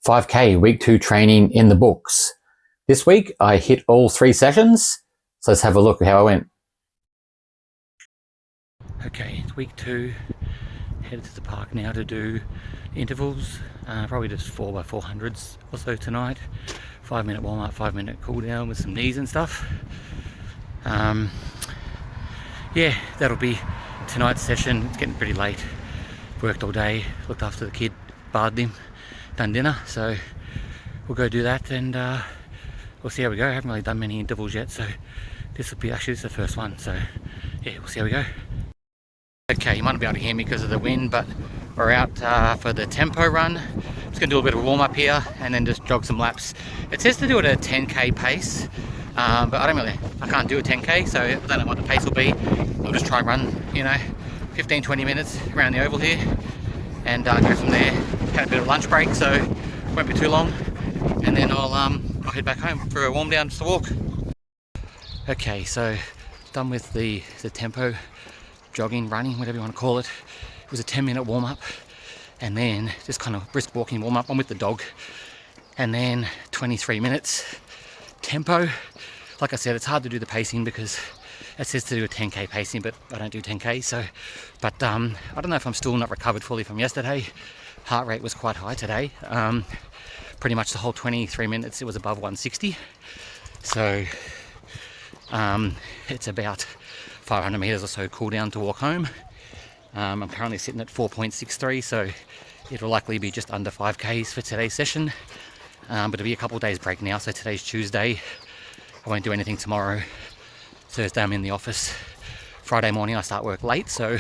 5K week 2 training in the books. This week I hit all 3 sessions, so let's have a look at how I went. Okay, it's week 2, headed to the park now to do intervals, probably just 4x400s or so tonight. 5-minute warm up, 5-minute cool down with some knees and stuff. Yeah, that'll be tonight's session. It's getting pretty late. Worked all day, looked after the kid, bathed him, done dinner, so we'll go do that and we'll see how we go. I haven't really done many intervals yet, so this will be actually the first one, so yeah, we'll see how we go. Okay, you might not be able to hear me because of the wind, but we're out for the tempo run. Just gonna do a bit of a warm up here and then just jog some laps. It says to do it at a 10k pace, but I can't do a 10k, so I don't know what the pace will be. I'll just try and run, 15-20 minutes around the oval here and go from there. Had a bit of lunch break, so won't be too long, and then I'll head back home for a warm down, just a walk. Okay, so done with the tempo jogging, running, whatever you want to call it. It was a 10-minute warm up and then just kind of brisk walking warm up. I'm with the dog, and then 23 minutes tempo. Like I said, it's hard to do the pacing because it says to do a 10k pacing, but I don't do 10k, so but I don't know if I'm still not recovered fully from yesterday. Heart rate was quite high today. Pretty much the whole 23 minutes it was above 160, so it's about 500 meters or so cool down to walk home. I'm currently sitting at 4.63, so it will likely be just under 5Ks for today's session, but it'll be a couple of days break now. So today's Tuesday, I won't do anything tomorrow. Thursday I'm in the office. Friday morning I start work late, so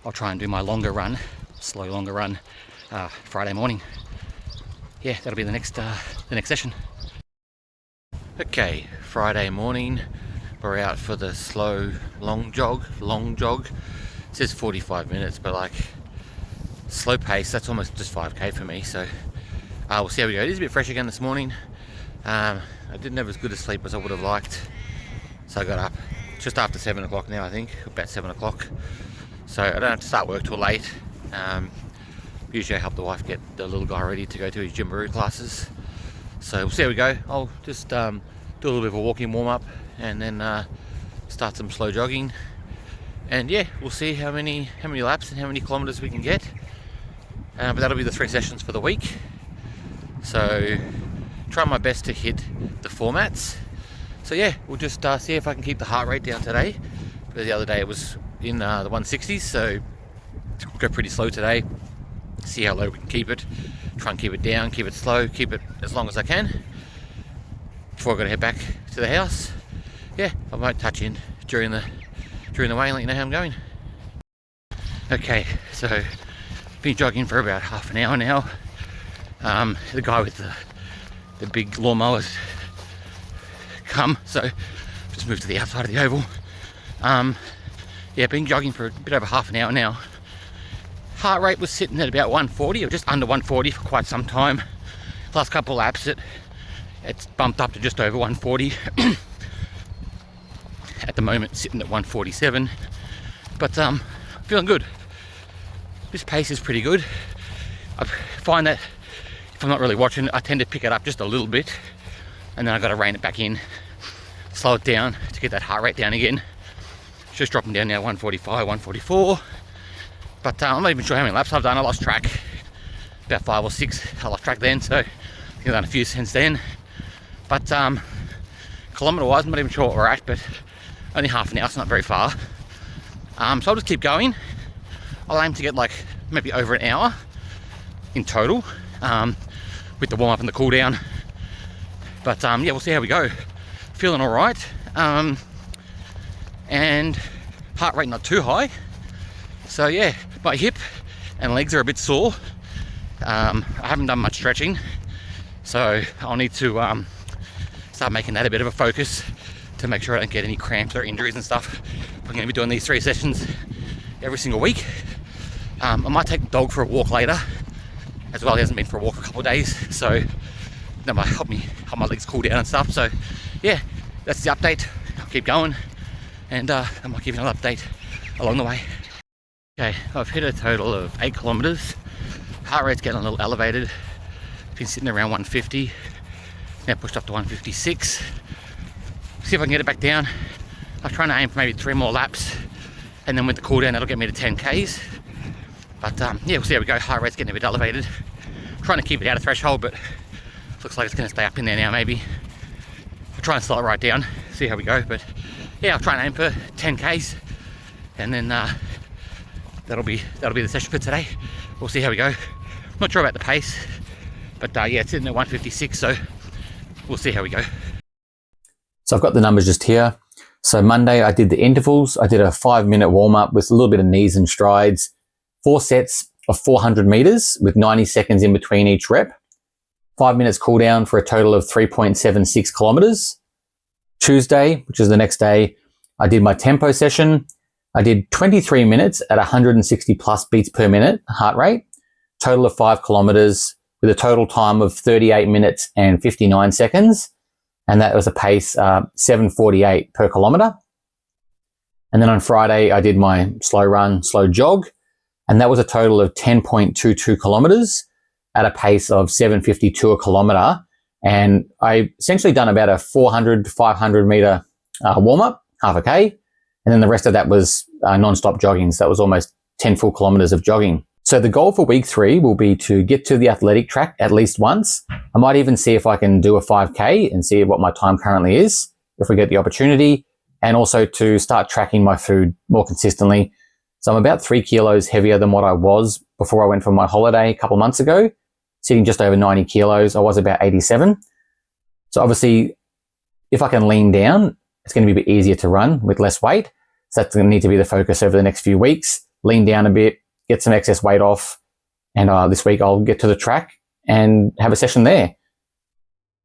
I'll try and do my longer run Friday morning. Yeah, that'll be the next session. Okay, Friday morning, we're out for the slow long jog. It says 45 minutes, but like slow pace, that's almost just 5k for me, so we'll see how we go. It is a bit fresh again this morning. I didn't have as good a sleep as I would have liked, so I got up just after 7 o'clock now, I think, about 7 o'clock, so I don't have to start work till late. Usually I help the wife get the little guy ready to go to his Gymboree classes, so we'll see how we go. I'll just do a little bit of a walking warm up and then start some slow jogging, and yeah, we'll see how many laps and how many kilometers we can get, but that'll be the 3 sessions for the week. So try my best to hit the formats. So yeah, we'll just see if I can keep the heart rate down today. But the other day it was in the 160s, so we'll go pretty slow today, see how low we can keep it, try and keep it down, keep it slow, keep it as long as I can before I've got to head back to the house. Yeah, I might touch in during the way and let you know how I'm going. Okay, so been jogging for about half an hour now. The guy with the big lawnmowers come, so just moved to the outside of the oval. Yeah, been jogging for a bit over half an hour now. Heart rate was sitting at about 140 or just under 140 for quite some time. Last couple laps it's bumped up to just over 140. At the moment sitting at 147, but feeling good. This pace is pretty good. I find that if I'm not really watching, I tend to pick it up just a little bit, and then I got to rein it back in, slow it down to get that heart rate down again. It's just dropping down now, 145, 144. But I'm not even sure how many laps I've done. I lost track, about 5 or 6. I lost track then, so I've done a few since then. But kilometre wise, I'm not even sure what we're at, but only half an hour, it's not very far. So I'll just keep going. I'll aim to get like maybe over an hour in total, with the warm up and the cool down. But yeah, we'll see how we go. Feeling all right, and heart rate not too high. So yeah, my hip and legs are a bit sore. I haven't done much stretching, so I'll need to start making that a bit of a focus to make sure I don't get any cramps or injuries and stuff. I'm going to be doing these 3 sessions every single week. I might take the dog for a walk later as well. He hasn't been for a walk for a couple of days, so that might help my legs cool down and stuff. So yeah, that's the update. I'll keep going, and I might give you another update along the way. Okay, I've hit a total of 8 kilometers. Heart rate's getting a little elevated. Been sitting around 150. Now pushed up to 156. See if I can get it back down. I'm trying to aim for maybe 3 more laps, and then with the cool down, that'll get me to 10Ks. But yeah, we'll see how we go. Heart rate's getting a bit elevated. Trying to keep it out of threshold, but looks like it's going to stay up in there now. Maybe I'll try and slow it right down, see how we go. But yeah, I'll try and aim for 10Ks, and then that'll be the session for today. We'll see how we go. Not sure about the pace, but yeah, it's sitting at 156, so we'll see how we go. So I've got the numbers just here. So Monday I did the intervals. I did a 5-minute warm-up with a little bit of knees and strides, 4 sets of 400 meters with 90 seconds in between each rep. 5 minutes cool down for a total of 3.76 kilometers. Tuesday, which is the next day, I did my tempo session. I did 23 minutes at 160 plus beats per minute heart rate, total of 5 kilometers with a total time of 38 minutes and 59 seconds. And that was a pace 7:48 per kilometer. And then on Friday, I did my slow run, slow jog, and that was a total of 10.22 kilometers at a pace of 7:52 a kilometer. And I essentially done about a 400 to 500 meter warm-up, half a K. And then the rest of that was non-stop jogging. So that was almost 10 full kilometers of jogging. So the goal for week 3 will be to get to the athletic track at least once. I might even see if I can do a 5K and see what my time currently is, if we get the opportunity, and also to start tracking my food more consistently. So I'm about 3 kilos heavier than what I was before I went for my holiday a couple months ago, sitting just over 90 kilos. I was about 87. So obviously, if I can lean down, it's going to be a bit easier to run with less weight. So that's going to need to be the focus over the next few weeks. Lean down a bit, get some excess weight off, and this week I'll get to the track and have a session there.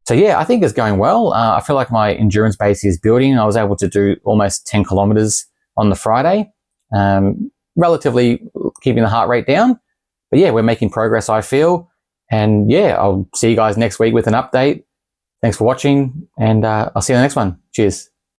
So yeah, I think it's going well. I feel like my endurance base is building. I was able to do almost 10 kilometers on the Friday, relatively keeping the heart rate down. But yeah, we're making progress, I feel. And yeah, I'll see you guys next week with an update. Thanks for watching, and I'll see you in the next one. Cheers.